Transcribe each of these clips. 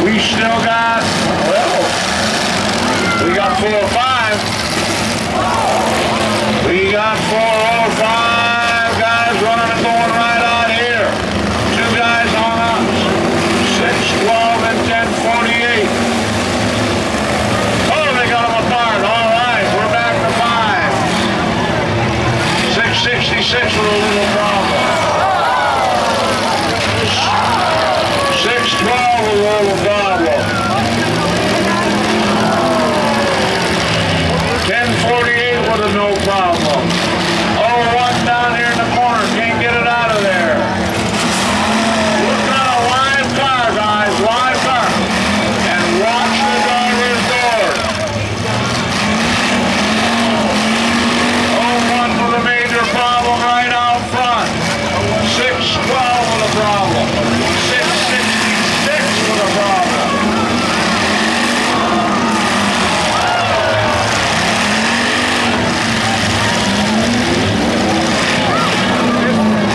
We still got, well, we got 4 or 5. We got 4 or 5 guys running and going right out here. 2 guys on us. 6, 12, and 10:48. Oh, they got them apart. All right, we're back to 5. 666 with a little problem. 612 with a little problem. 1048 with a no problem. Oh, one down here in the corner. Can't get it out of there. Look at a live car, guys. Live car. And watch the driver's door. Oh, one with a major problem right out front. 612 with a problem. 666 with a problem.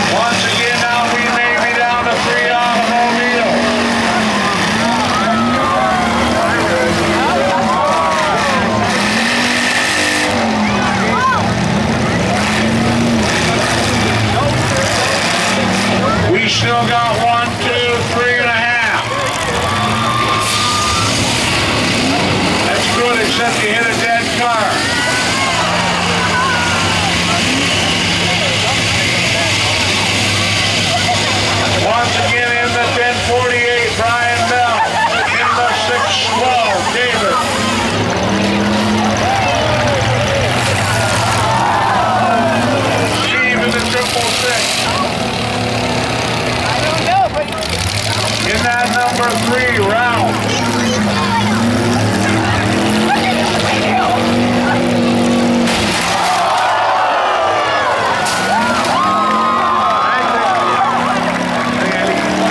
Once again, now we may be down to 3 automobiles. We still got 1, 2, 3 and a half. That's good, except you hit a dead car. Once again in the 1048, Brian Bell. In the 612, David. Steve in the 666. In that number 3, Ralph.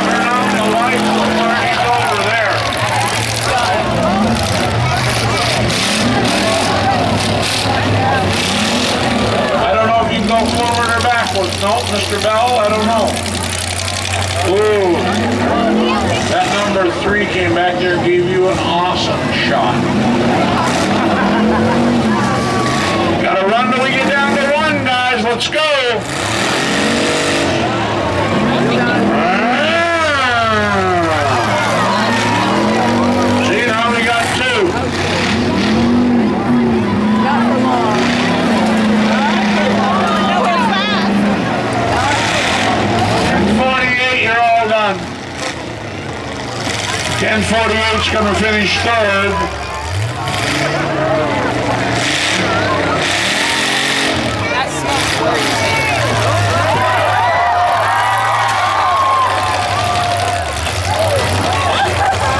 Turn on the lights before he's over there. I don't know if you can go forward or backwards. No, Mr. Bell, I don't know. Ooh, that number 3 came back there and gave you an awesome shot. Gotta run till we get down to 1, guys. Let's go. See, now we got 2. You're all done. 1048's going to finish 3rd.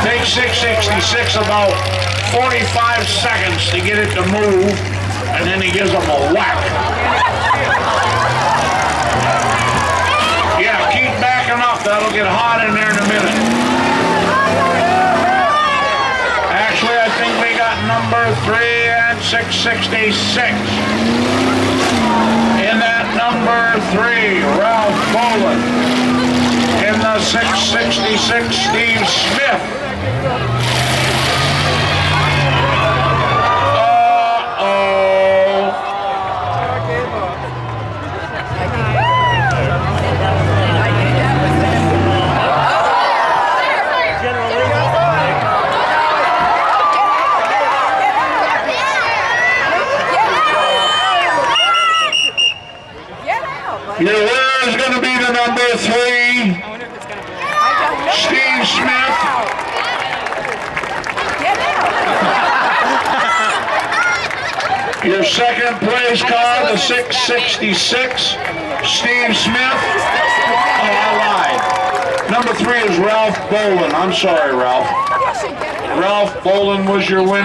Takes 666 about 45 seconds to get it to move, and then he gives them a whack. Yeah, keep backing up. That'll get hot in there in a minute. Actually, I think we got number 3 and 666. In that number 3, Ralph Boland. In the 666, Steve Smith. Your winner is going to be the number 3, Steve Smith. Your second place car, the 666, Steve Smith. Oh, I lied. Number 3 is Ralph Boland. I'm sorry, Ralph. Ralph Boland was your winner.